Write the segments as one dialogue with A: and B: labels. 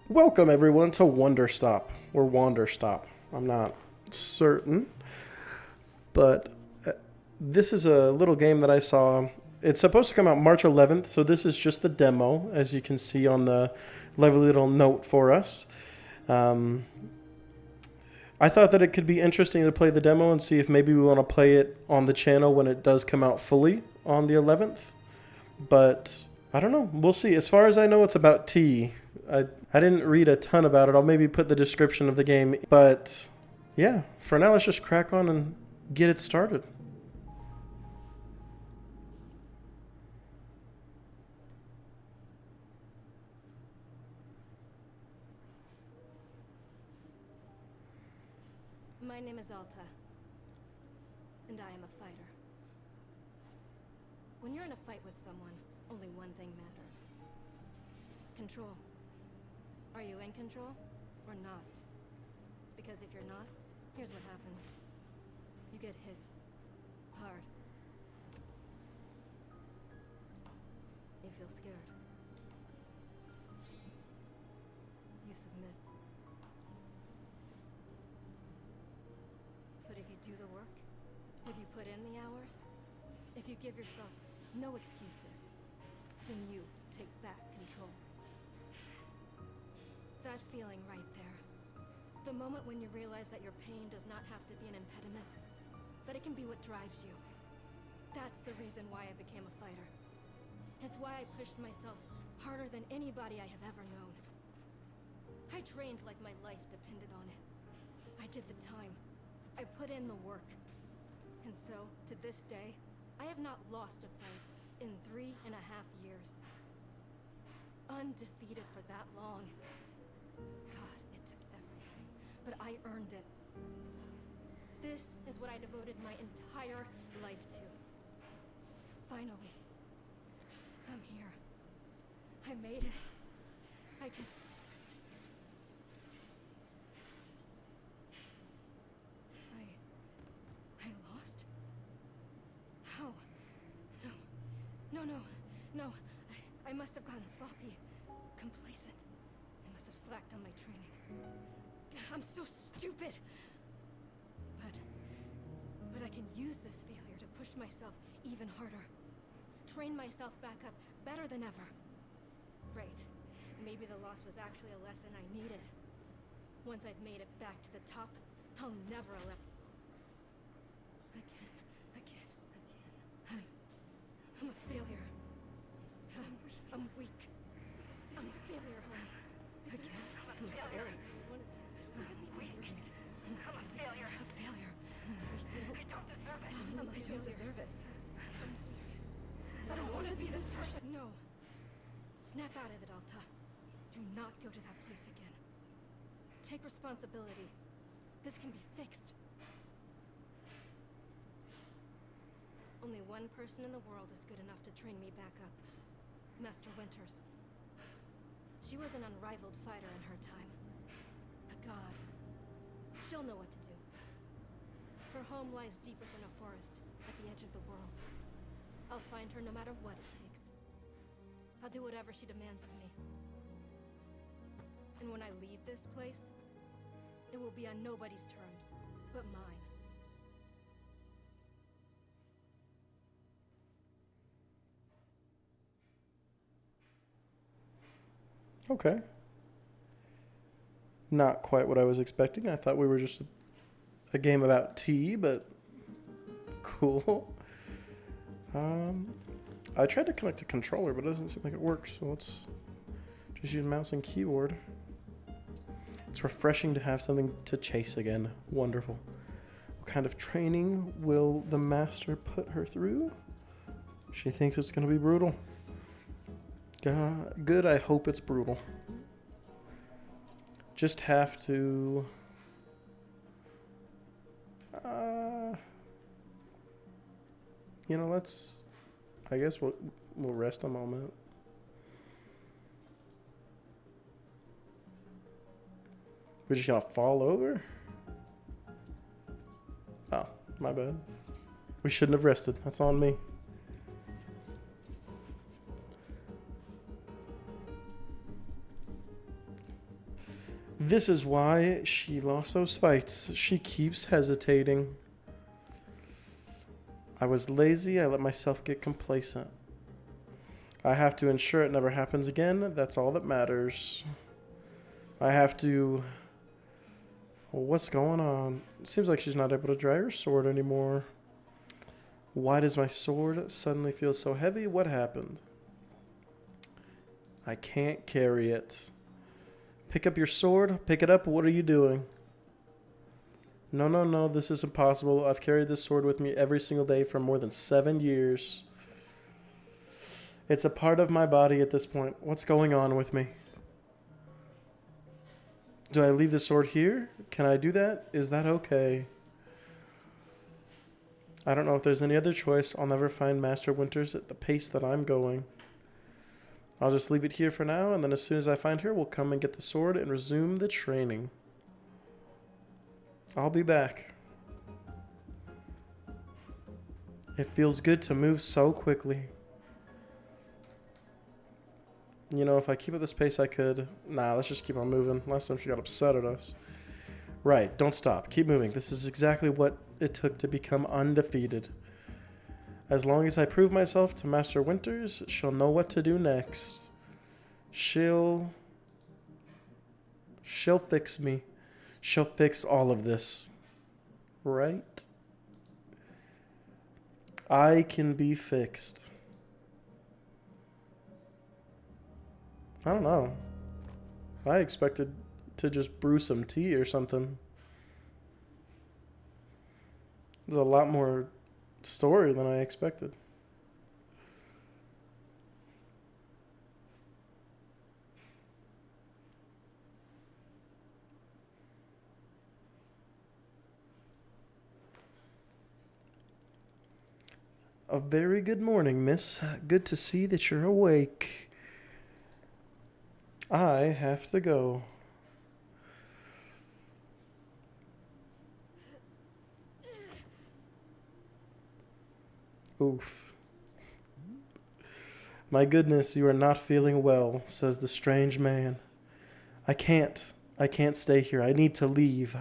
A: Welcome everyone to Wanderstop or Wanderstop. I'm not certain, but this is a little game that I saw. It's supposed to come out March 11th, so this is just the demo, as you can see on the lovely little note for us. Um, I thought that it could be interesting to play the demo and see if maybe we want to play it on the channel when it does come out fully on the 11th. But I don't know. We'll see. As far as I know, it's about tea. I didn't read a ton about it. I'll maybe put the description of the game. But yeah, for now, let's just crack on and get it started.
B: My name is Alta, and I am a fighter. When you're in a fight with someone, only one thing matters. Control. Are you in control, or not? Because if you're not, here's what happens. You get hit. Hard. You feel scared. You submit. But if you do the work, if you put in the hours, if you give yourself no excuses, then you take back control. That feeling right there. The moment when you realize that your pain does not have to be an impediment, that it can be what drives you. That's the reason why I became a fighter. It's why I pushed myself harder than anybody I have ever known. I trained like my life depended on it. I did the time. I put in the work. And so, to this day, I have not lost a fight in 3.5 years. Undefeated for that long. God, it took everything, but I earned it. This is what I devoted my entire life to. Finally, I'm here. I made it. I can... I lost? How? No. I must have gotten sloppy. Complacent. I must have slacked on my training. I'm so stupid! But I can use this failure to push myself even harder. Train myself back up better than ever. Right. Maybe the loss was actually a lesson I needed. Once I've made it back to the top, I'll never allow... Again. I'm a failure. I'm weak. I'm a failure. I'm a failure. A failure. I don't deserve it. I don't want to be this person. No. Snap out of it, Alta. Do not go to that place again. Take responsibility. This can be fixed. Only one person in the world is good enough to train me back up. Master Winters. She was an unrivaled fighter in her time. A god. She'll know what to do. Her home lies deep within a forest, at the edge of the world. I'll find her no matter what it takes. I'll do whatever she demands of me. And when I leave this place, it will be on nobody's terms, but mine.
A: Okay. Not quite what I was expecting. I thought we were just a game about tea, but cool. I tried to connect a controller, but it doesn't seem like it works, so let's just use mouse and keyboard. It's refreshing to have something to chase again. Wonderful. What kind of training will the master put her through? She thinks it's going to be brutal. Good, I hope it's brutal. Just have to... let's... I guess we'll rest a moment. We're just gonna fall over? Oh, my bad. We shouldn't have rested. That's on me. This is why she lost those fights. She keeps hesitating. I was lazy. I let myself get complacent. I have to ensure it never happens again. That's all that matters. I have to... Well, what's going on? It seems like she's not able to dry her sword anymore. Why does my sword suddenly feel so heavy? What happened? I can't carry it. Pick up your sword. Pick it up. What are you doing? No, no, no. This is impossible. I've carried this sword with me every single day for more than 7 years. It's a part of my body at this point. What's going on with me? Do I leave the sword here? Can I do that? Is that okay? I don't know if there's any other choice. I'll never find Master Winters at the pace that I'm going. I'll just leave it here for now, and then as soon as I find her, we'll come and get the sword and resume the training. I'll be back. It feels good to move so quickly. You know, if I keep at this pace, I could... Nah, let's just keep on moving. Last time she got upset at us. Right, don't stop. Keep moving. This is exactly what it took to become undefeated. As long as I prove myself to Master Winters, she'll know what to do next. She'll fix me. She'll fix all of this. Right? I can be fixed. I don't know. I expected to just brew some tea or something. There's a lot more story than I expected. A very good morning, miss. Good to see that you're awake. I have to go. Oof. My goodness, you are not feeling well, says the strange man. I can't stay here. I need to leave.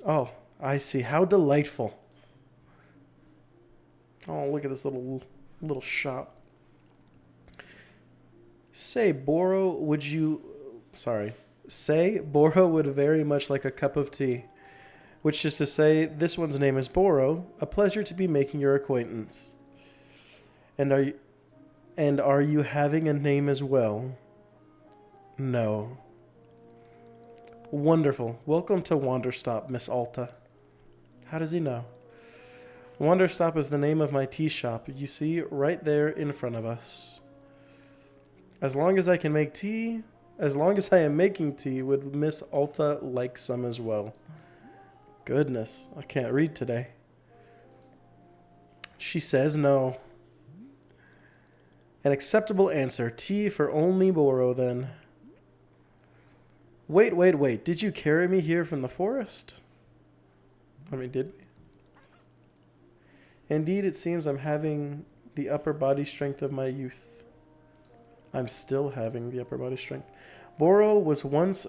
A: Oh, I see. How delightful. Oh, look at this little shop. Say, Boro would very much like a cup of tea. Which is to say, this one's name is Boro. A pleasure to be making your acquaintance. And are you having a name as well? No. Wonderful. Welcome to Wanderstop, Miss Alta. How does he know? Wanderstop is the name of my tea shop. You see, right there in front of us. As long as I am making tea, would Miss Alta like some as well? Goodness, I can't read today. She says no. An acceptable answer. Tea for only Boro, then. Wait. Did you carry me here from the forest? I mean, did we? Indeed, it seems I'm having the upper body strength of my youth. I'm still having the upper body strength. Boro was once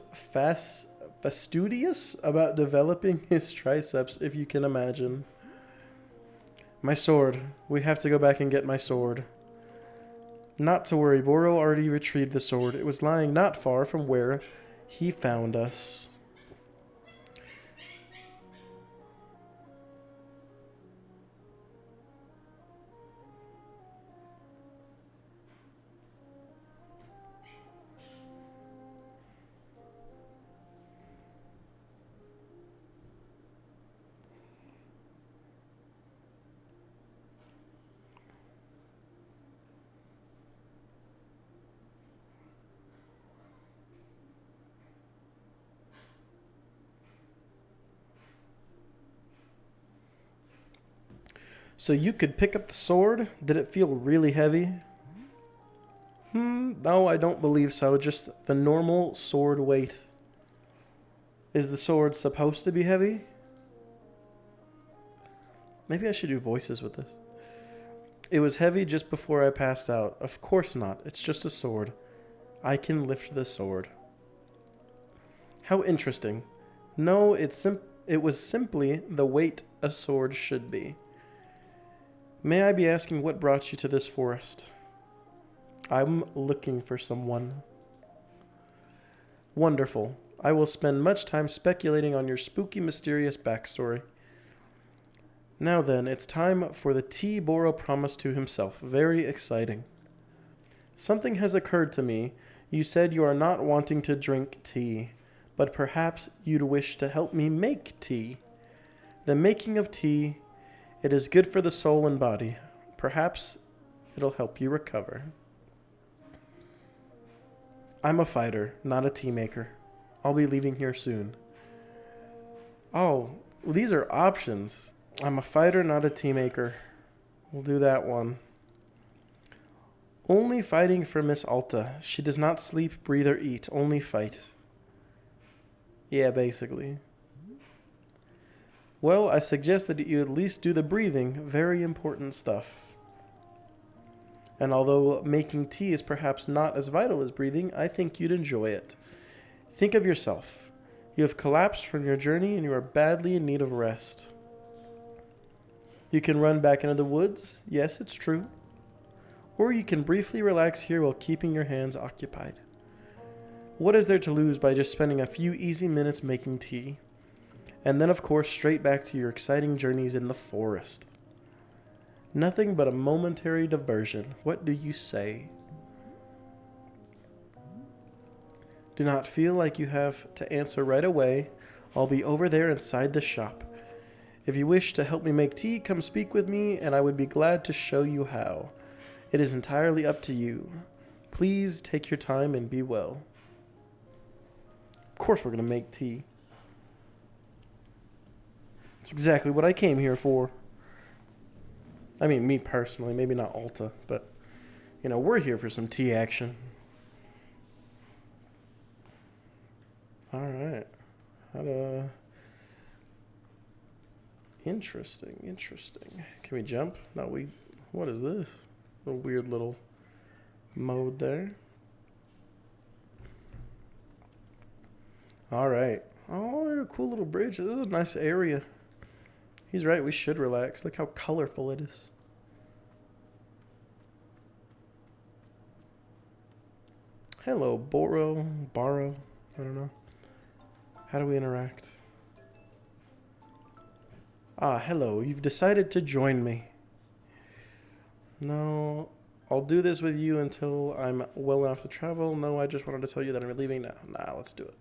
A: fastidious about developing his triceps, if you can imagine. My sword. We have to go back and get my sword. Not to worry, Boro already retrieved the sword. It was lying not far from where he found us. So you could pick up the sword? Did it feel really heavy? No, I don't believe so. Just the normal sword weight. Is the sword supposed to be heavy? Maybe I should do voices with this. It was heavy just before I passed out. Of course not. It's just a sword. I can lift the sword. How interesting. No, it was simply the weight a sword should be. May I be asking what brought you to this forest? I'm looking for someone. Wonderful. I will spend much time speculating on your spooky, mysterious backstory. Now then, it's time for the tea Boro promised to himself. Very exciting. Something has occurred to me. You said you are not wanting to drink tea, but perhaps you'd wish to help me make tea. The making of tea, it is good for the soul and body. Perhaps it'll help you recover. I'm a fighter, not a tea maker. I'll be leaving here soon. Oh, well, these are options. I'm a fighter, not a tea maker. We'll do that one. Only fighting for Miss Alta. She does not sleep, breathe, or eat. Only fight. Yeah, basically. Well, I suggest that you at least do the breathing. Very important stuff. And although making tea is perhaps not as vital as breathing, I think you'd enjoy it. Think of yourself. You have collapsed from your journey and you are badly in need of rest. You can run back into the woods. Yes, it's true. Or you can briefly relax here while keeping your hands occupied. What is there to lose by just spending a few easy minutes making tea? And then, of course, straight back to your exciting journeys in the forest. Nothing but a momentary diversion. What do you say? Do not feel like you have to answer right away. I'll be over there inside the shop. If you wish to help me make tea, come speak with me, and I would be glad to show you how. It is entirely up to you. Please take your time and be well. Of course we're going to make tea. It's exactly what I came here for. I mean, me personally, maybe not Alta, but, we're here for some tea action. Alright. Interesting. Can we jump? No, what is this? A weird little mode there. Alright. Oh, there's a cool little bridge. This is a nice area. He's right, we should relax. Look how colorful it is. Hello, Boro. I don't know. How do we interact? Ah, hello. You've decided to join me. No, I'll do this with you until I'm well enough to travel. No, I just wanted to tell you that I'm leaving now. Nah, let's do it.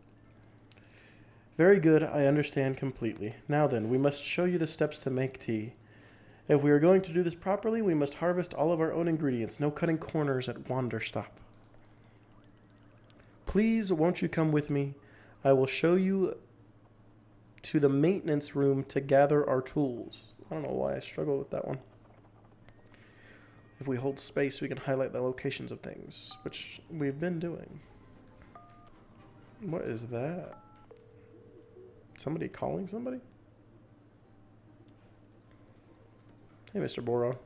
A: Very good, I understand completely. Now then, we must show you the steps to make tea. If we are going to do this properly, we must harvest all of our own ingredients. No cutting corners at Wanderstop. Please, won't you come with me? I will show you to the maintenance room to gather our tools. I don't know why I struggle with that one. If we hold space, we can highlight the locations of things, which we've been doing. What is that? Somebody calling somebody? Hey, Mr. Boro.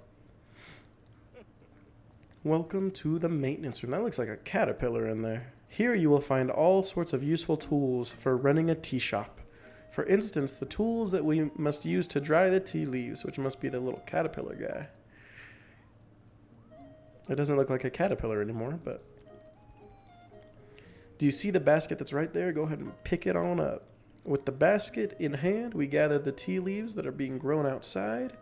A: Welcome to the maintenance room. That looks like a caterpillar in there. Here you will find all sorts of useful tools for running a tea shop. For instance, the tools that we must use to dry the tea leaves, which must be the little caterpillar guy. It doesn't look like a caterpillar anymore, but... Do you see the basket that's right there? Go ahead and pick it on up. With the basket in hand, we gather the tea leaves that are being grown outside,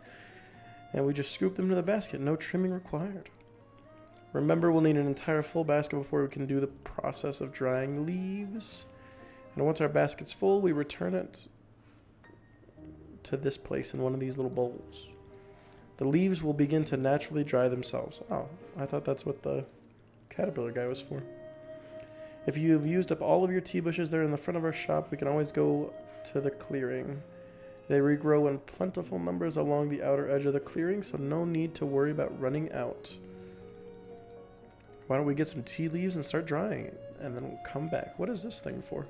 A: and we just scoop them to the basket. No trimming required. Remember, we'll need an entire full basket before we can do the process of drying leaves. And once our basket's full, we return it to this place in one of these little bowls. The leaves will begin to naturally dry themselves. Oh, I thought that's what the caterpillar guy was for. If you have used up all of your tea bushes there in the front of our shop, we can always go to the clearing. They regrow in plentiful numbers along the outer edge of the clearing, so no need to worry about running out. Why don't we get some tea leaves and start drying it, and then we'll come back. What is this thing for?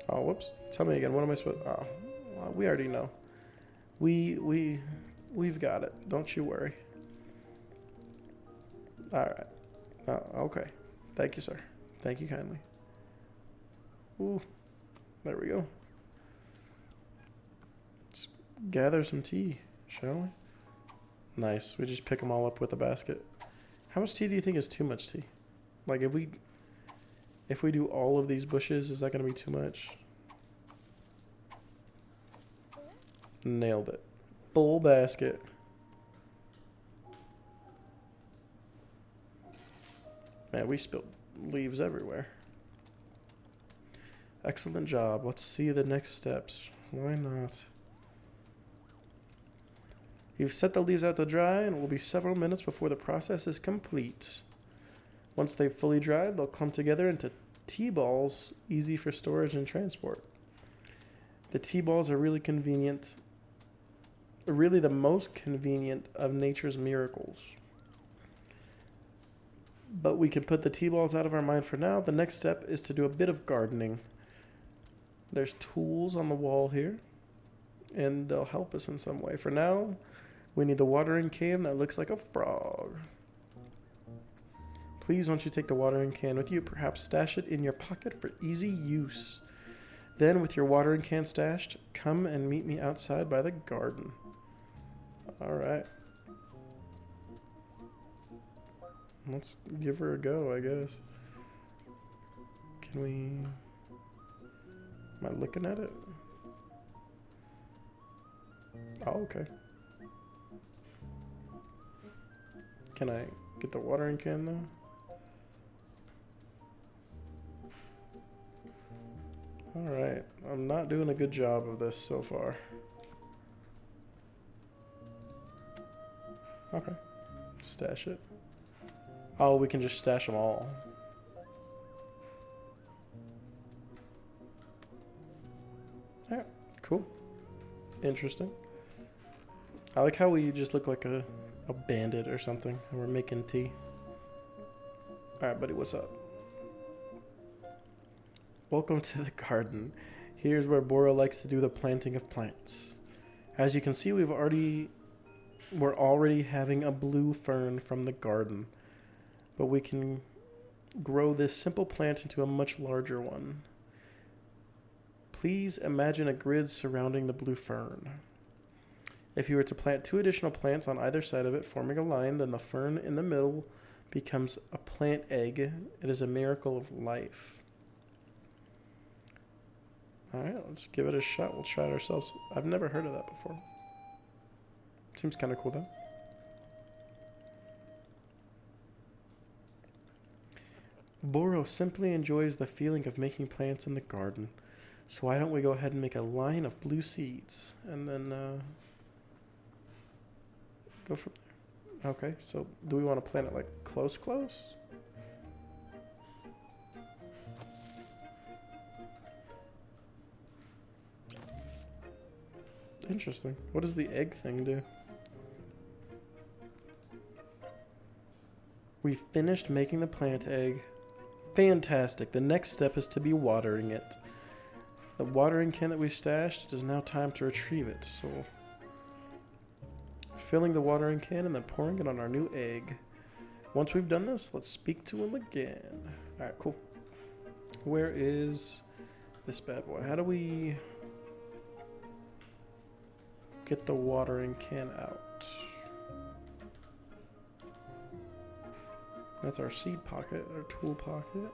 A: Oh, whoops. Tell me again. What am I supposed... Oh, well, we already know. We've got it. Don't you worry. All right. Oh, okay. Thank you, sir. Thank you kindly. Ooh, there we go. Let's gather some tea, shall we? Nice. We just pick them all up with a basket. How much tea do you think is too much tea? Like if we do all of these bushes, is that going to be too much? Nailed it. Full basket. Man, we spilled leaves everywhere. Excellent job. Let's see the next steps. Why not? You've set the leaves out to dry, and it will be several minutes before the process is complete. Once they've fully dried, they'll clump together into tea balls, easy for storage and transport. The tea balls are really convenient, really the most convenient of nature's miracles. But we can put the tea balls out of our mind for now. The next step is to do a bit of gardening. There's tools on the wall here, and they'll help us in some way. For now, we need the watering can that looks like a frog. Please, once you take the watering can with you, perhaps stash it in your pocket for easy use. Then, with your watering can stashed, come and meet me outside by the garden. Alright. Let's give her a go, I guess. Can we... Am I looking at it? Oh, okay. Can I get the watering can, though? Alright. I'm not doing a good job of this so far. Okay. Stash it. Oh, we can just stash them all. Yeah, cool. Interesting. I like how we just look like a bandit or something, and we're making tea. Alright, buddy, what's up? Welcome to the garden. Here's where Boro likes to do the planting of plants. As you can see, we're already having a blue fern from the garden. But we can grow this simple plant into a much larger one. Please imagine a grid surrounding the blue fern. If you were to plant 2 additional plants on either side of it, forming a line, then the fern in the middle becomes a plant egg. It is a miracle of life. Alright, let's give it a shot. We'll try it ourselves. I've never heard of that before. Seems kind of cool, though. Boro simply enjoys the feeling of making plants in the garden. So why don't we go ahead and make a line of blue seeds and then go from there. Okay, so do we want to plant it like close? Interesting. What does the egg thing do? We finished making the plant egg. Fantastic. The next step is to be watering it. The watering can that we stashed, it is now time to retrieve it. So, filling the watering can and then pouring it on our new egg. Once we've done this, let's speak to him again. Alright, cool. Where is this bad boy? How do we get the watering can out? That's our seed pocket, our tool pocket.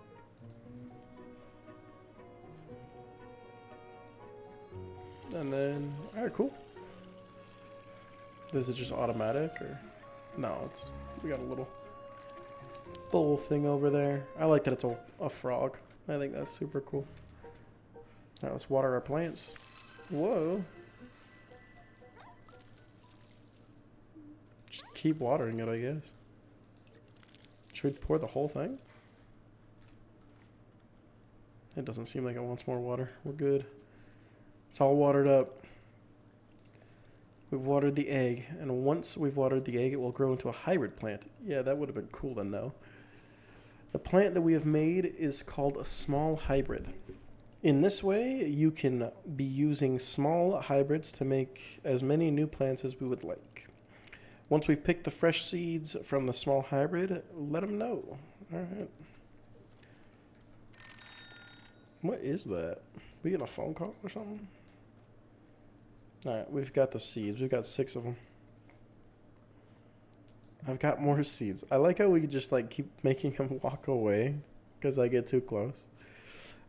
A: And then, alright, cool. Is it just automatic or? No, we got a little full thing over there. I like that it's a frog. I think that's super cool. Alright, let's water our plants. Whoa. Just keep watering it, I guess. Should we pour the whole thing? It doesn't seem like it wants more water. We're good. It's all watered up. We've watered the egg, and once we've watered the egg, it will grow into a hybrid plant. Yeah, that would have been cool to know. The plant that we have made is called a small hybrid. In this way, you can be using small hybrids to make as many new plants as we would like. Once we've picked the fresh seeds from the small hybrid, let them know. All right. What is that? We getting a phone call or something? Alright, we've got the seeds. We've got 6 of them. I've got more seeds. I like how we just like keep making him walk away because I get too close.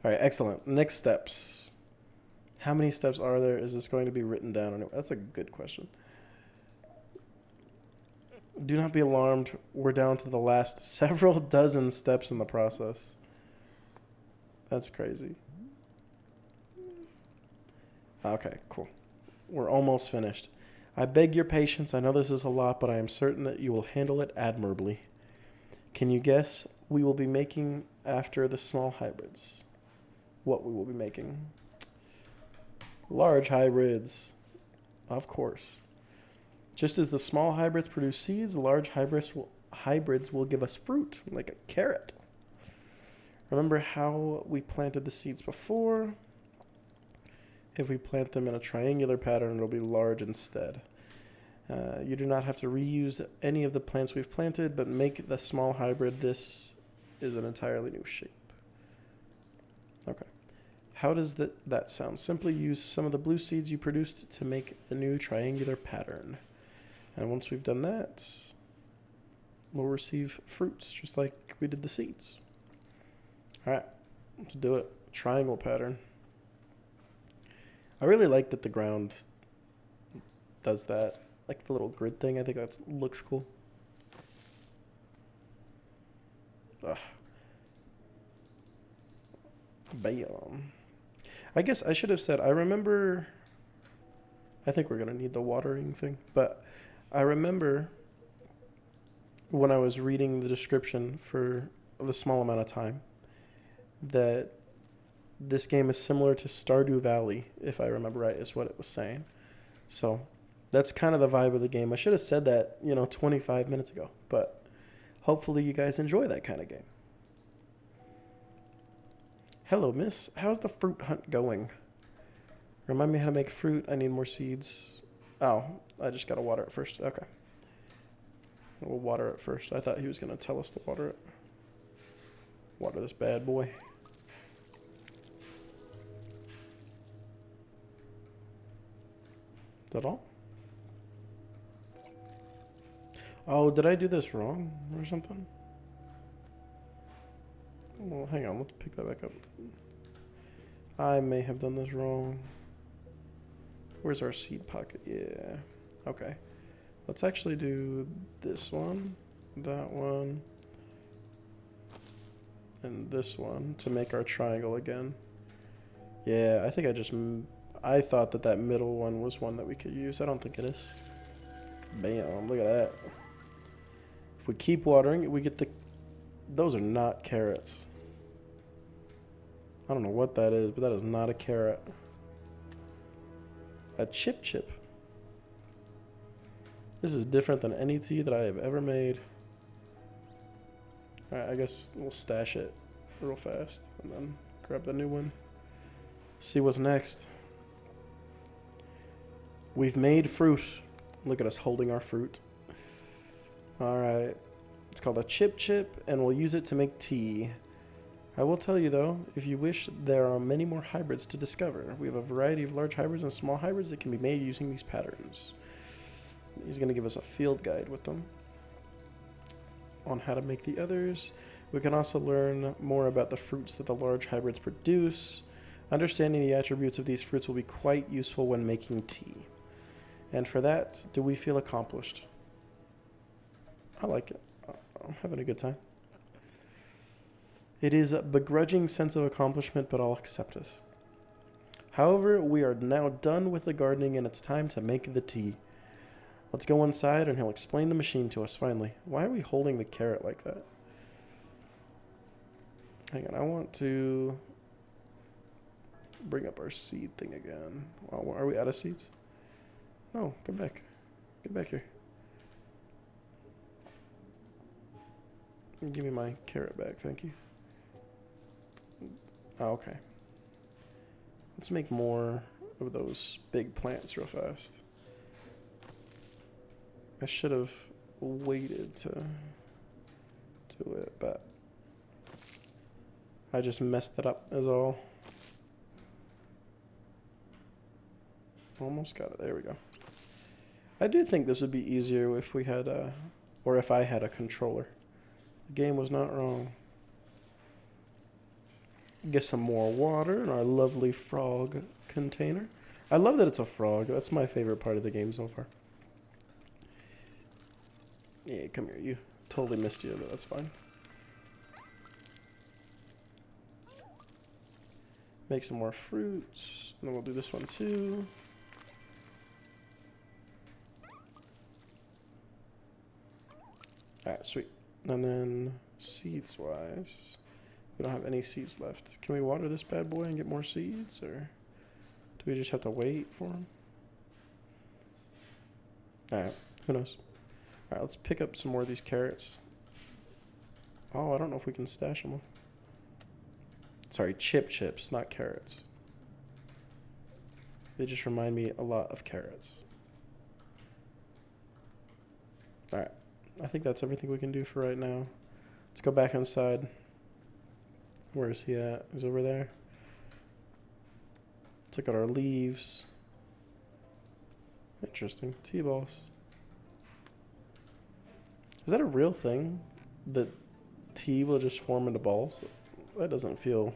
A: Alright, excellent. Next steps. How many steps are there? Is this going to be written down? Anyway? That's a good question. Do not be alarmed. We're down to the last several dozen steps in the process. That's crazy. Okay, cool. We're almost finished. I beg your patience. I know this is a lot, but I am certain that you will handle it admirably. Can you guess we will be making after the small hybrids? What we will be making? Large hybrids. Of course. Just as the small hybrids produce seeds, the large hybrids will give us fruit, like a carrot. Remember how we planted the seeds before? If we plant them in a triangular pattern, it'll be large instead. You do not have to reuse any of the plants we've planted, but make the small hybrid. This is an entirely new shape. Okay. How does that sound? Simply use some of the blue seeds you produced to make the new triangular pattern. And once we've done that, we'll receive fruits, just like we did the seeds. All right, let's do it. Triangle pattern. I really like that the ground does that, like the little grid thing. I think that looks cool. Ugh. Bam. I guess I should have said, I remember, I think we're going to need the watering thing, but I remember when I was reading the description for the small amount of time that this game is similar to Stardew Valley, if I remember right, is what it was saying. So that's kind of the vibe of the game. I should have said that, 25 minutes ago, but hopefully you guys enjoy that kind of game. Hello, miss. How's the fruit hunt going? Remind me how to make fruit. I need more seeds. Oh, I just got to water it first. Okay. We'll water it first. I thought he was going to tell us to water it. Water this bad boy. Is that all? Oh, did I do this wrong or something? Well, hang on. Let's pick that back up. I may have done this wrong. Where's our seed pocket? Yeah. Okay. Let's actually do this one, that one, and this one to make our triangle again. Yeah, I think I thought that middle one was one that we could use. I don't think it is. Bam, look at that. If we keep watering it, we get those are not carrots. I don't know what that is, but that is not a carrot. A chip. This is different than any tea that I have ever made. Alright, I guess we'll stash it real fast and then grab the new one. See what's next. We've made fruit. Look at us holding our fruit. Alright. It's called a chip, and we'll use it to make tea. I will tell you though, if you wish, there are many more hybrids to discover. We have a variety of large hybrids and small hybrids that can be made using these patterns. He's going to give us a field guide with them on how to make the others. We can also learn more about the fruits that the large hybrids produce. Understanding the attributes of these fruits will be quite useful when making tea. And for that, do we feel accomplished? I like it. I'm having a good time. It is a begrudging sense of accomplishment, but I'll accept it. However, we are now done with the gardening and it's time to make the tea. Let's go inside and he'll explain the machine to us finally. Why are we holding the carrot like that? Hang on, I want to bring up our seed thing again. Wow, are we out of seeds? No, come back. Get back here. Give me my carrot back, thank you. Oh, okay. Let's make more of those big plants real fast. I should have waited to do it, but I just messed it up is all. Almost got it. There we go. I do think this would be easier if we had a, or if I had a controller. The game was not wrong. Get some more water in our lovely frog container. I love that it's a frog. That's my favorite part of the game so far. Yeah, come here. You totally missed you, but that's fine. Make some more fruits. And then we'll do this one too. Alright, sweet. And then seeds wise, we don't have any seeds left. Can we water this bad boy and get more seeds, or do we just have to wait for them? Alright, who knows? Alright, let's pick up some more of these carrots. Oh, I don't know if we can stash them all. Sorry, chips, not carrots. They just remind me a lot of carrots. Alright, I think that's everything we can do for right now. Let's go back inside. Where is he at? He's over there. Let's look at our leaves. Interesting. T-balls. Is that a real thing? That tea will just form into balls? That doesn't feel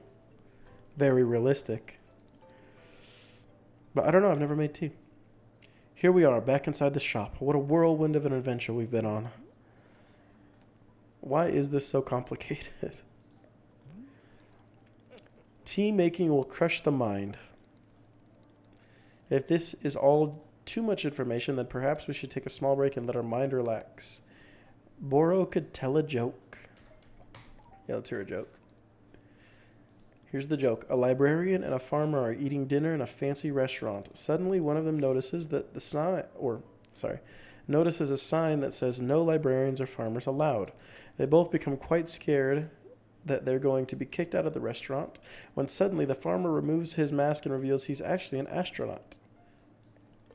A: very realistic. But I don't know. I've never made tea. Here we are, back inside the shop. What a whirlwind of an adventure we've been on. Why is this so complicated? Tea making will crush the mind. If this is all too much information, then perhaps we should take a small break and let our mind relax. Boro could tell a joke. Yeah, let's hear a joke. Here's the joke. A librarian and a farmer are eating dinner in a fancy restaurant. Suddenly, one of them notices that notices a sign that says no librarians or farmers allowed. They both become quite scared that they're going to be kicked out of the restaurant, when suddenly the farmer removes his mask and reveals he's actually an astronaut.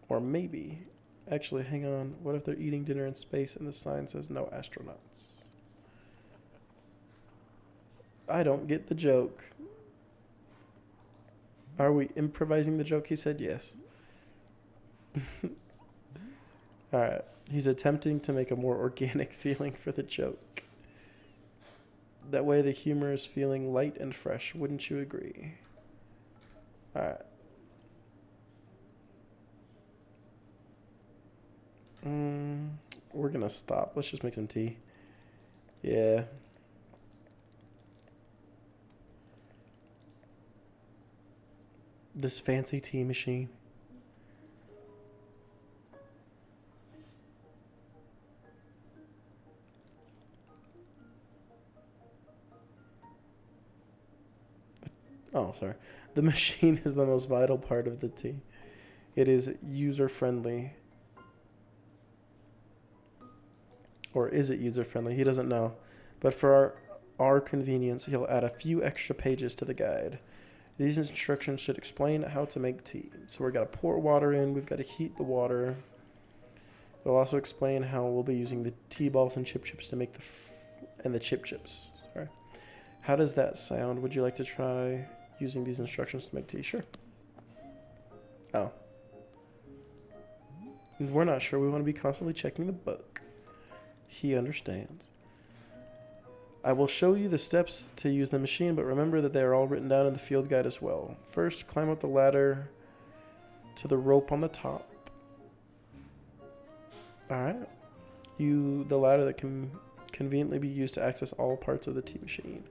A: Or maybe, actually, hang on, what if they're eating dinner in space and the sign says no astronauts? I don't get the joke. Are we improvising the joke? He said yes. Alright, he's attempting to make a more organic feeling for the joke. That way the humor is feeling light and fresh, wouldn't you agree? Alright. We're gonna stop. Let's just make some tea. Yeah. This fancy tea machine. Oh, sorry. The machine is the most vital part of the tea. It is user-friendly. Or is it user-friendly? He doesn't know. But for our convenience, he'll add a few extra pages to the guide. These instructions should explain how to make tea. So we've got to pour water in. We've got to heat the water. They'll also explain how we'll be using the tea balls and chip chips to make the chip chips. Sorry. How does that sound? Would you like to try using these instructions to make tea? Sure. Oh. We're not sure. We want to be constantly checking the book. He understands. I will show you the steps to use the machine, but remember that they are all written down in the field guide as well. First, climb up the ladder to the rope on the top. Alright. The ladder that can conveniently be used to access all parts of the tea machine.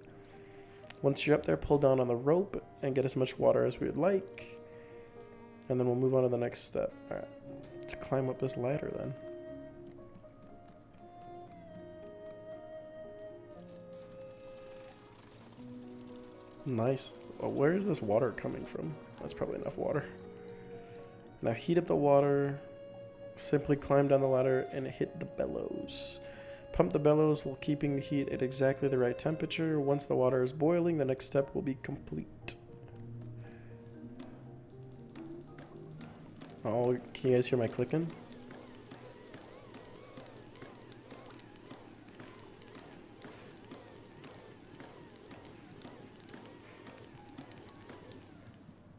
A: Once you're up there, pull down on the rope and get as much water as we would like. And then we'll move on to the next step. Alright. Let's climb up this ladder then. Nice. Oh, where is this water coming from? That's probably enough water. Now heat up the water. Simply climb down the ladder and hit the bellows. Pump the bellows while keeping the heat at exactly the right temperature. Once the water is boiling, the next step will be complete. Oh, can you guys hear my clicking?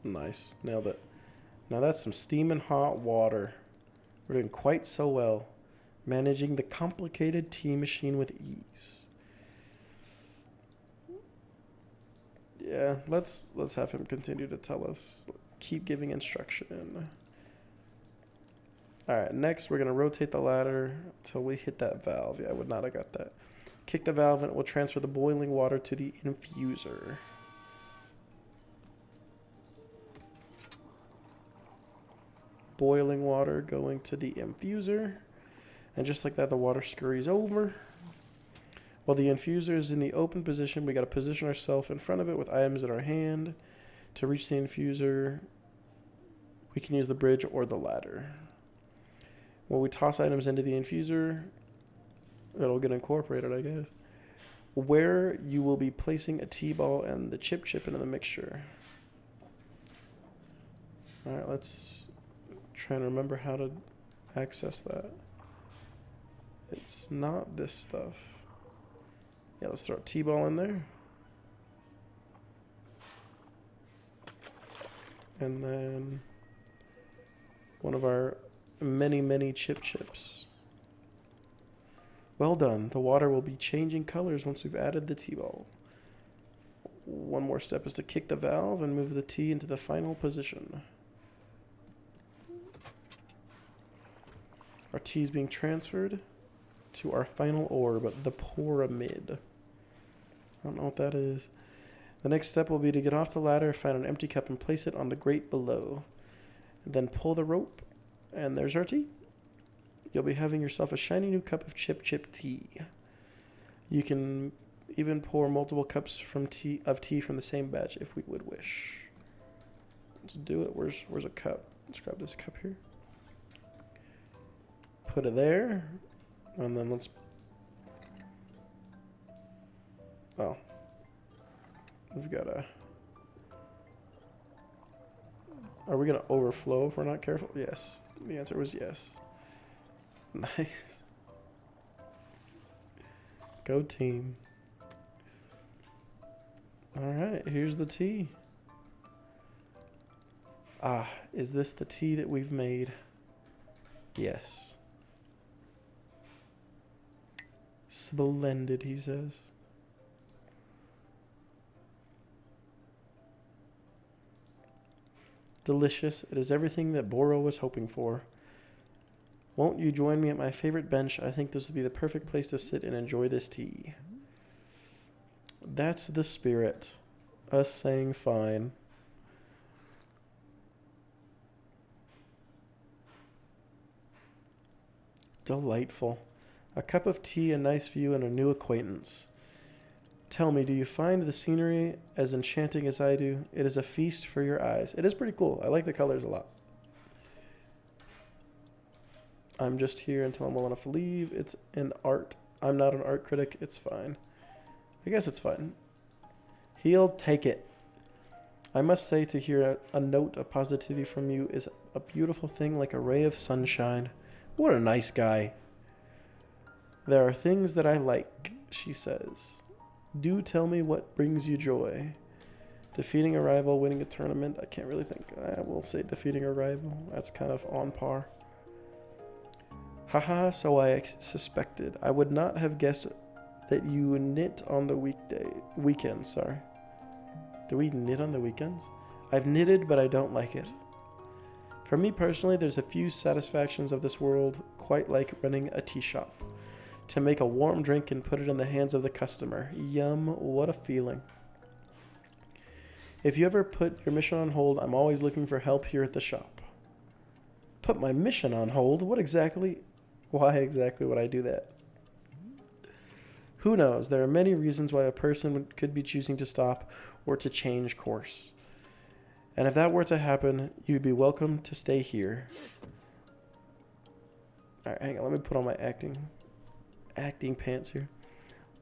A: Nice. Nailed it. Now that's some steaming hot water. We're doing quite so well. Managing the complicated tea machine with ease. Yeah, let's have him continue to tell us. Keep giving instruction. Alright, next we're going to rotate the ladder until we hit that valve. Yeah, I would not have got that. Kick the valve and it will transfer the boiling water to the infuser. Boiling water going to the infuser. And just like that, the water scurries over. While the infuser is in the open position, we got to position ourselves in front of it with items in our hand. To reach the infuser, we can use the bridge or the ladder. When we toss items into the infuser, it'll get incorporated, I guess. Where you will be placing a T-ball and the chip into the mixture. Alright, let's try and remember how to access that. It's not this stuff. Yeah, let's throw a T-ball in there. And then one of our many chips. Well done. The water will be changing colors once we've added the T-ball. One more step is to kick the valve and move the T into the final position. Our T is being transferred to our final orb, the pyramid. I don't know what that is. The next step will be to get off the ladder, find an empty cup, and place it on the grate below. And then pull the rope, and there's our tea. You'll be having yourself a shiny new cup of chip tea. You can even pour multiple cups of tea from the same batch if we would wish. Let's do it. Where's a cup? Let's grab this cup here. Put it there. And then let's... Oh. We've got a... Are we going to overflow if we're not careful? Yes. The answer was yes. Nice. Go team. Alright, here's the tea. Ah, is this the tea that we've made? Yes. Splendid, he says. Delicious. It is everything that Boro was hoping for. Won't you join me at my favorite bench? I think this would be the perfect place to sit and enjoy this tea. That's the spirit. Us saying fine. Delightful. A cup of tea, a nice view, and a new acquaintance. Tell me, do you find the scenery as enchanting as I do? It is a feast for your eyes. It is pretty cool. I like the colors a lot. I'm just here until I'm well enough to leave. It's an art. I'm not an art critic. It's fine. I guess it's fine. He'll take it. I must say, to hear a note of positivity from you is a beautiful thing, like a ray of sunshine. What a nice guy. There are things that I like, she says. Do tell me what brings you joy. Defeating a rival, winning a tournament. I can't really think. I will say defeating a rival. That's kind of on par. Haha, so I suspected. I would not have guessed that you knit on the weekends. Sorry. Do we knit on the weekends? I've knitted, but I don't like it. For me personally, there's a few satisfactions of this world, quite like running a tea shop. To make a warm drink and put it in the hands of the customer. Yum, what a feeling. If you ever put your mission on hold, I'm always looking for help here at the shop. Put my mission on hold? Why exactly would I do that? Who knows? There are many reasons why a person could be choosing to stop or to change course. And if that were to happen, you'd be welcome to stay here. Alright, hang on. Let me put on my acting pants here.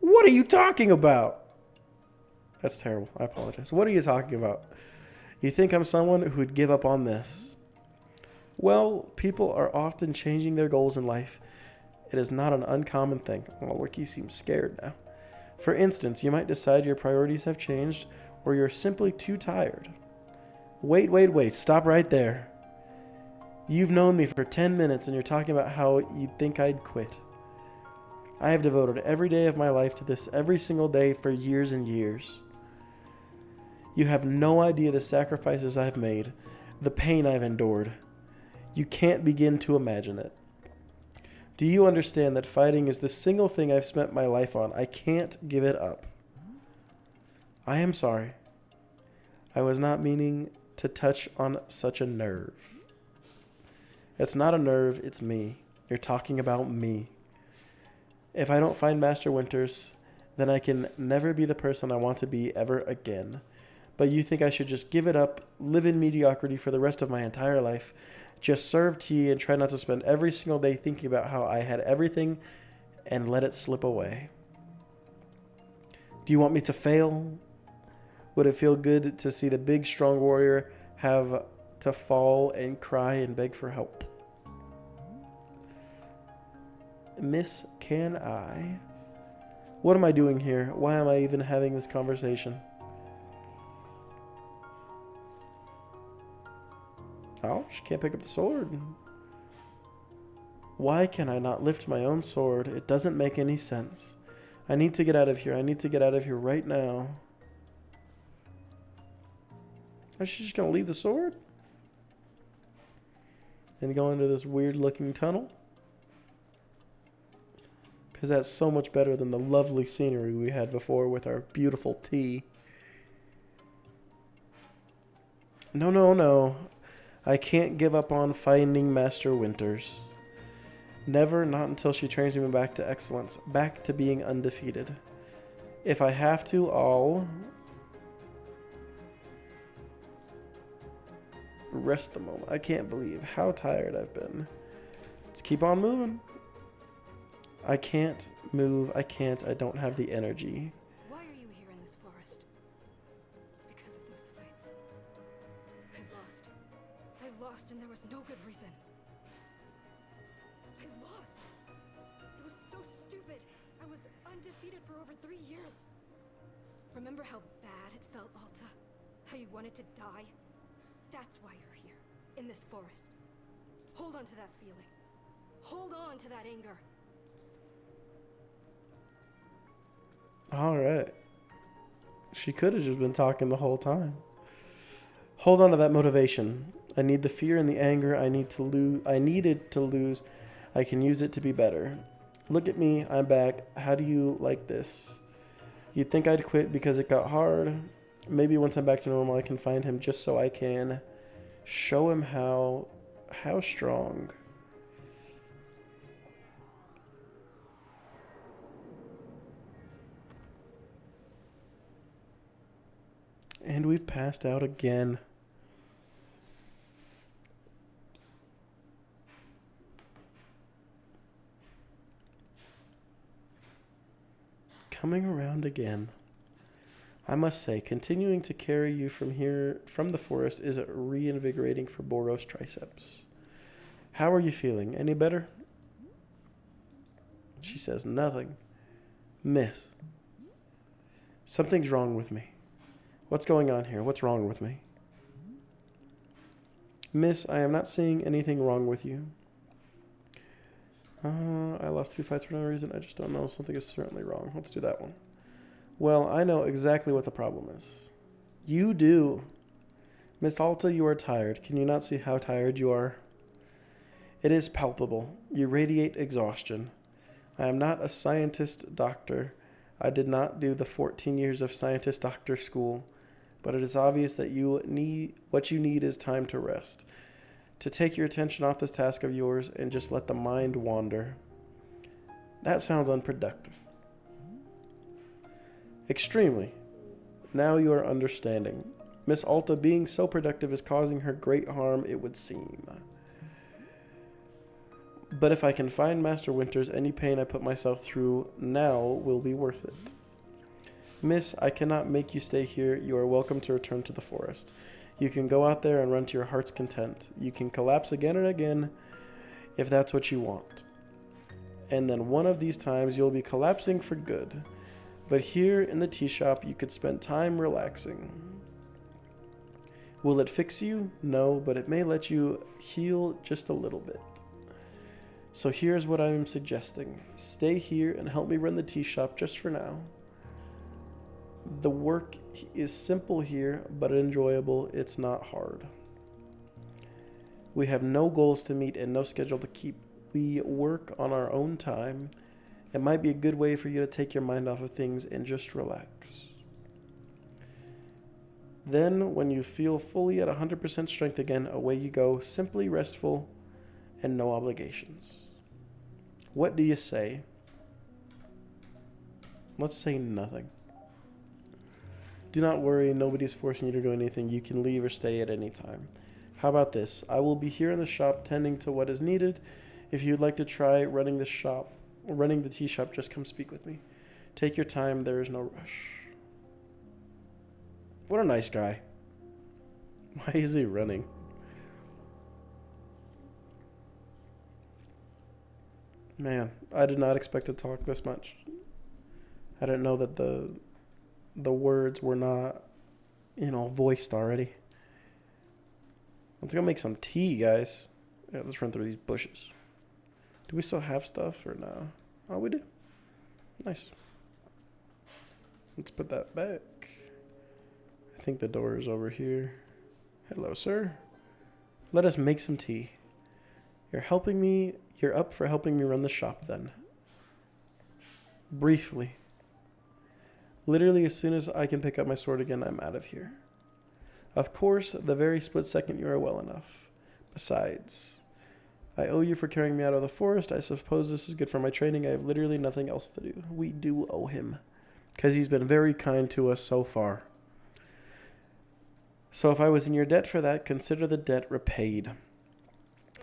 A: What are you talking about? That's terrible. I apologize. What are you talking about? You think I'm someone who would give up on this? Well, people are often changing their goals in life. It is not an uncommon thing. Oh, look, he seems scared now. For instance, you might decide your priorities have changed or you're simply too tired. Wait, wait, wait. Stop right there. You've known me for 10 minutes and you're talking about how you'd think I'd quit. I have devoted every day of my life to this, every single day for years and years. You have no idea the sacrifices I've made, the pain I've endured. You can't begin to imagine it. Do you understand that fighting is the single thing I've spent my life on? I can't give it up. I am sorry. I was not meaning to touch on such a nerve. It's not a nerve, it's me. You're talking about me. If I don't find Master Winters, then I can never be the person I want to be ever again. But you think I should just give it up, live in mediocrity for the rest of my entire life, just serve tea and try not to spend every single day thinking about how I had everything and let it slip away? Do you want me to fail? Would it feel good to see the big, strong warrior have to fall and cry and beg for help? Miss, can I? What am I doing here? Why am I even having this conversation? Oh, she can't pick up the sword. Why can I not lift my own sword? It doesn't make any sense. I need to get out of here. I need to get out of here right now. Is she just going to leave the sword? And go into this weird looking tunnel? Because that's so much better than the lovely scenery we had before with our beautiful tea. No, no, no. I can't give up on finding Master Winters. Never, not until she trains me back to excellence, back to being undefeated. If I have to, I'll rest the moment. I can't believe how tired I've been. Let's keep on moving. I can't move. I can't. I don't have the energy.
B: Why are you here in this forest? Because of those fights. I lost and there was no good reason. I lost. It was so stupid. I was undefeated for over 3 years. Remember how bad it felt, Alta? How you wanted to die? That's why you're here, in this forest. Hold on to that feeling. Hold on to that anger.
A: All right. She could have just been talking the whole time. Hold on to that motivation. I need the fear and the anger I needed to lose. I can use it to be better. Look at me. I'm back. How do you like this? You'd think I'd quit because it got hard. Maybe once I'm back to normal, I can find him just so I can show him how strong. And we've passed out again. Coming around again. I must say, continuing to carry you from the forest is reinvigorating for Boros triceps. How are you feeling? Any better? She says nothing. Miss, something's wrong with me. What's going on here? What's wrong with me? Miss, I am not seeing anything wrong with you. I lost 2 fights for no reason. I just don't know. Something is certainly wrong. Let's do that one. Well, I know exactly what the problem is. You do. Miss Alta, you are tired. Can you not see how tired you are? It is palpable. You radiate exhaustion. I am not a scientist doctor. I did not do the 14 years of scientist doctor school, but it is obvious that what you need is time to rest. To take your attention off this task of yours and just let the mind wander. That sounds unproductive. Extremely. Now you are understanding. Miss Alta being so productive is causing her great harm, it would seem. But if I can find Master Winters, any pain I put myself through now will be worth it. Miss, I cannot make you stay here. You are welcome to return to the forest. You can go out there and run to your heart's content. You can collapse again and again if that's what you want. And then one of these times you'll be collapsing for good. But here in the tea shop, you could spend time relaxing. Will it fix you? No, but it may let you heal just a little bit. So here's what I'm suggesting. Stay here and help me run the tea shop just for now. The work is simple here, but enjoyable. It's not hard. We have no goals to meet and no schedule to keep. We work on our own time. It might be a good way for you to take your mind off of things and just relax. Then, when you feel fully at 100% strength again, away you go, simply restful and no obligations. What do you say? Let's say nothing. Do not worry, nobody's forcing you to do anything. You can leave or stay at any time. How about this? I will be here in the shop tending to what is needed. If you'd like to try running the tea shop, just come speak with me. Take your time, there is no rush. What a nice guy. Why is he running? Man, I did not expect to talk this much. I didn't know that the words were not, voiced already. Let's go make some tea, guys. Yeah, let's run through these bushes. Do we still have stuff or no? Oh, we do. Nice. Let's put that back. I think the door is over here. Hello, sir. Let us make some tea. You're up for helping me run the shop then. Briefly. Literally, as soon as I can pick up my sword again, I'm out of here. Of course, the very split second you are well enough. Besides, I owe you for carrying me out of the forest. I suppose this is good for my training. I have literally nothing else to do. We do owe him, because he's been very kind to us so far. So if I was in your debt for that, consider the debt repaid.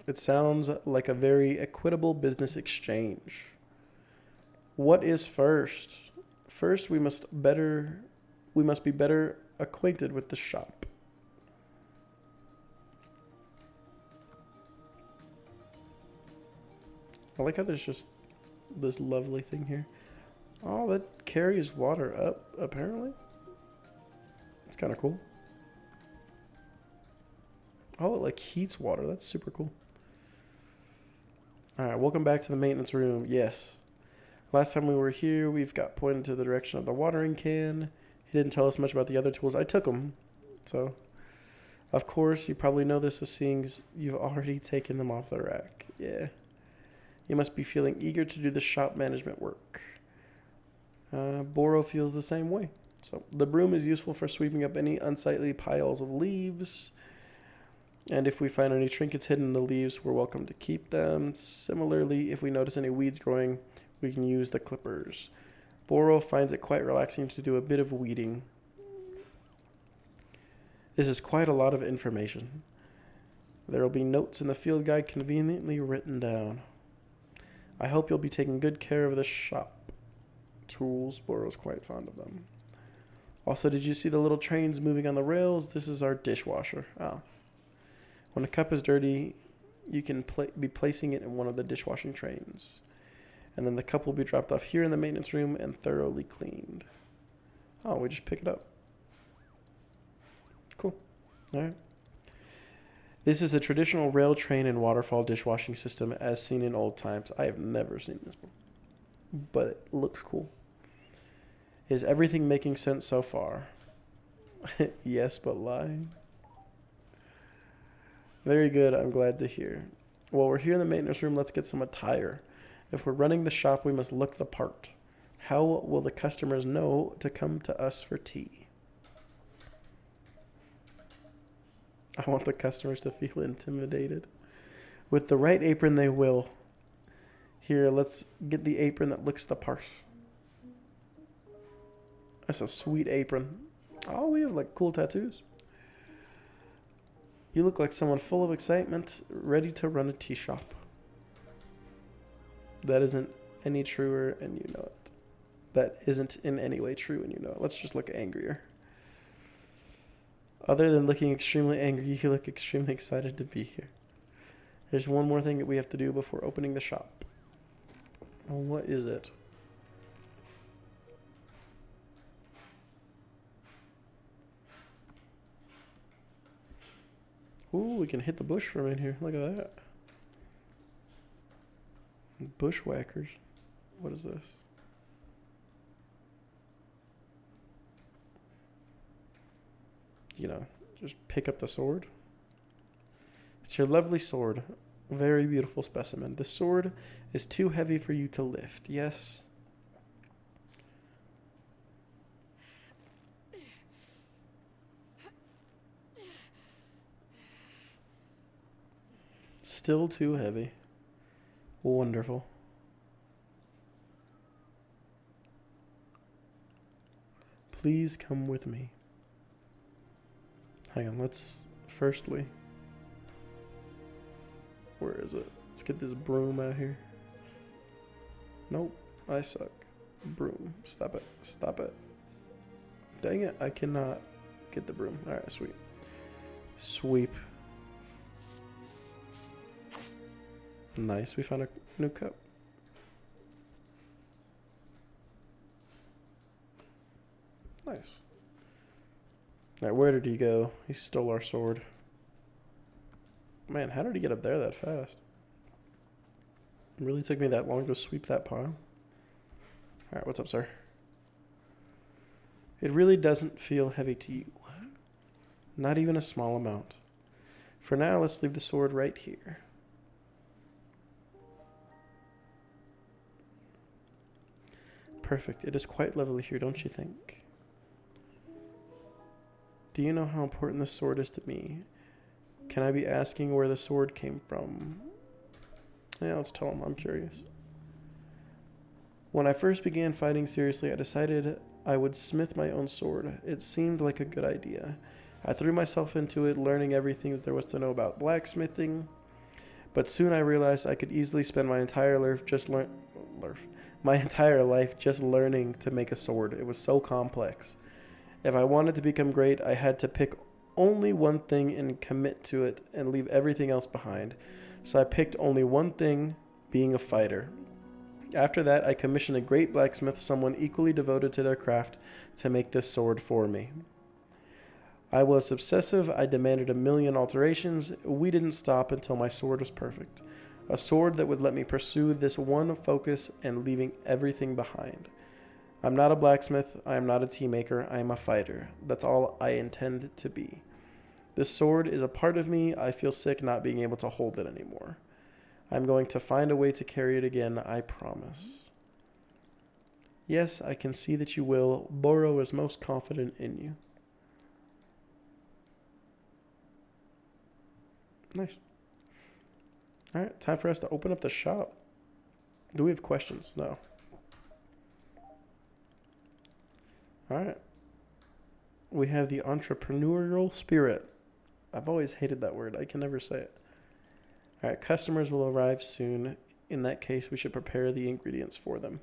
A: It sounds like a very equitable business exchange. What is first? First, we must be better acquainted with the shop. I like how there's just this lovely thing here. Oh, that carries water up, apparently. It's kind of cool. Oh, it like heats water. That's super cool. Alright, welcome back to the maintenance room. Yes. Last time we were here, we've got pointed to the direction of the watering can. He didn't tell us much about the other tools. I took them. So, of course, you probably know this as seeing you've already taken them off the rack. Yeah. You must be feeling eager to do the shop management work. Boro feels the same way. So, the broom is useful for sweeping up any unsightly piles of leaves. And if we find any trinkets hidden in the leaves, we're welcome to keep them. Similarly, if we notice any weeds growing, we can use the clippers. Boro finds it quite relaxing to do a bit of weeding. This is quite a lot of information. There will be notes in the field guide conveniently written down. I hope you'll be taking good care of the shop tools. Boro's quite fond of them. Also, did you see the little trains moving on the rails? This is our dishwasher. Oh. When a cup is dirty, you can be placing it in one of the dishwashing trains. And then the cup will be dropped off here in the maintenance room and thoroughly cleaned. Oh, we just pick it up. Cool. All right. This is a traditional rail train and waterfall dishwashing system as seen in old times. I have never seen this before, but it looks cool. Is everything making sense so far? Yes, but lie. Very good. I'm glad to hear. While we're here in the maintenance room, let's get some attire. If we're running the shop, we must look the part. How will the customers know to come to us for tea? I want the customers to feel intimidated. With the right apron, they will. Here, let's get the apron that looks the part. That's a sweet apron. Oh, we have like cool tattoos. You look like someone full of excitement, ready to run a tea shop. That isn't any truer, and you know it. That isn't in any way true, and you know it. Let's just look angrier. Other than looking extremely angry, you look extremely excited to be here. There's one more thing that we have to do before opening the shop. Well, what is it? Ooh, we can hit the bush from in here. Look at that. Bushwhackers. What is this? You know, just pick up the sword. It's your lovely sword. Very beautiful specimen. The sword is too heavy for you to lift. Yes. Still too heavy. Wonderful. Please come with me. Hang on, let's firstly. Where is it? Let's get this broom out here. Nope, I suck. Broom. Stop it. Stop it. Dang it, I cannot get the broom. Alright, sweet. Sweep. Nice, we found a new cup. Nice. Alright, where did he go? He stole our sword. Man, how did he get up there that fast? It really took me that long to sweep that pile. Alright, what's up, sir? It really doesn't feel heavy to you. Not even a small amount. For now, let's leave the sword right here. Perfect. It is quite lovely here, don't you think? Do you know how important this sword is to me? Can I be asking where the sword came from? Yeah, let's tell him. I'm curious. When I first began fighting seriously, I decided I would smith my own sword. It seemed like a good idea. I threw myself into it, learning everything that there was to know about blacksmithing. But soon I realized I could easily spend my entire life just learning to make a sword. It was so complex. If I wanted to become great, I had to pick only one thing and commit to it and leave everything else behind. So I picked only one thing, being a fighter. After that, I commissioned a great blacksmith, someone equally devoted to their craft, to make this sword for me. I was obsessive. I demanded a million alterations. We didn't stop until my sword was perfect. A sword that would let me pursue this one focus and leaving everything behind. I'm not a blacksmith. I am not a tea maker. I am a fighter. That's all I intend to be. This sword is a part of me. I feel sick not being able to hold it anymore. I'm going to find a way to carry it again, I promise. Yes, I can see that you will. Boro is most confident in you. Nice. Alright, time for us to open up the shop. Do we have questions? No. Alright. We have the entrepreneurial spirit. I've always hated that word. I can never say it. Alright, customers will arrive soon. In that case, we should prepare the ingredients for them.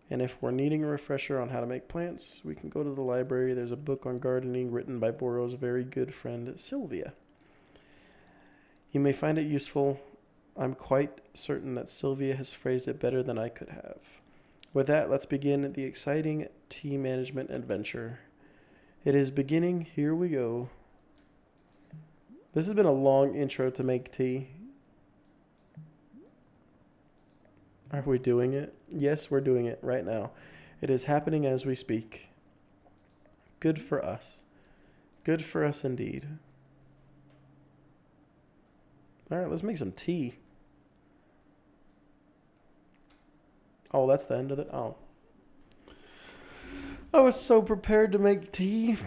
A: And if we're needing a refresher on how to make plants, we can go to the library. There's a book on gardening written by Boro's very good friend, Sylvia. You may find it useful. I'm quite certain that Sylvia has phrased it better than I could have. With that, let's begin the exciting tea management adventure. It is beginning. Here we go. This has been a long intro to make tea. Are we doing it? Yes, we're doing it right now. It is happening as we speak. Good for us. Good for us indeed. All right, let's make some tea. Oh, that's the end of it? Oh. I was so prepared to make tea.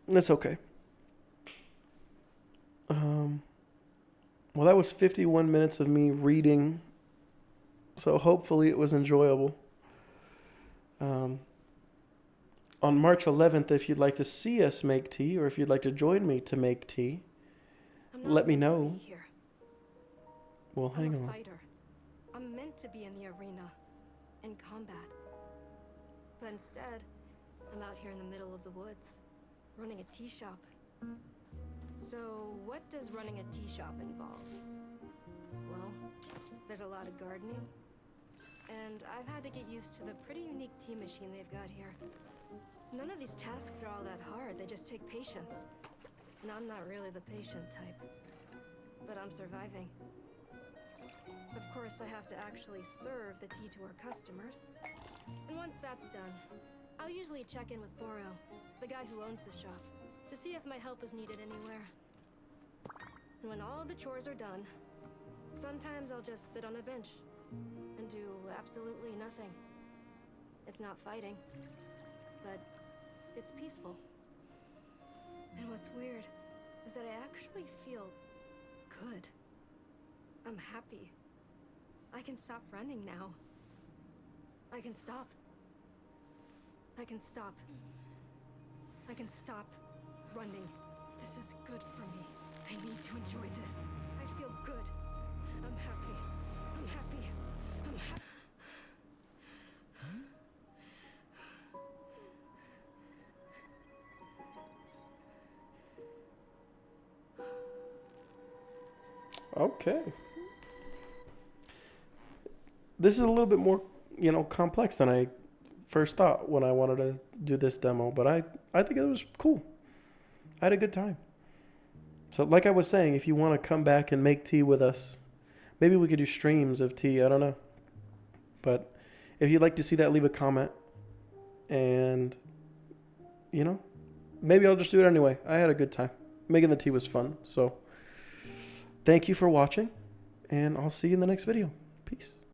A: It's okay. Well, that was 51 minutes of me reading. So hopefully it was enjoyable. On March 11th, if you'd like to see us make tea, or if you'd like to join me to make tea, let me know. Well, hang on.
B: Fighter. I'm meant to be in the arena, in combat. But instead, I'm out here in the middle of the woods, running a tea shop. So, what does running a tea shop involve? Well, there's a lot of gardening, and I've had to get used to the pretty unique tea machine they've got here. None of these tasks are all that hard, they just take patience. And I'm not really the patient type. But I'm surviving. Of course, I have to actually serve the tea to our customers. And once that's done, I'll usually check in with Boro, the guy who owns the shop, to see if my help is needed anywhere. And when all the chores are done, sometimes I'll just sit on a bench and do absolutely nothing. It's not fighting, but it's peaceful. And what's weird is that I actually feel good. I'm happy. I can stop running now. I can stop. I can stop. I can stop running. This is good for me. I need to enjoy this. I feel good. I'm happy. I'm happy. I'm happy.
A: Okay. This is a little bit more, complex than I first thought when I wanted to do this demo, but I think it was cool. I had a good time. So like I was saying, if you want to come back and make tea with us, maybe we could do streams of tea. I don't know. But if you'd like to see that, leave a comment. And, maybe I'll just do it anyway. I had a good time. Making the tea was fun. So thank you for watching, and I'll see you in the next video. Peace.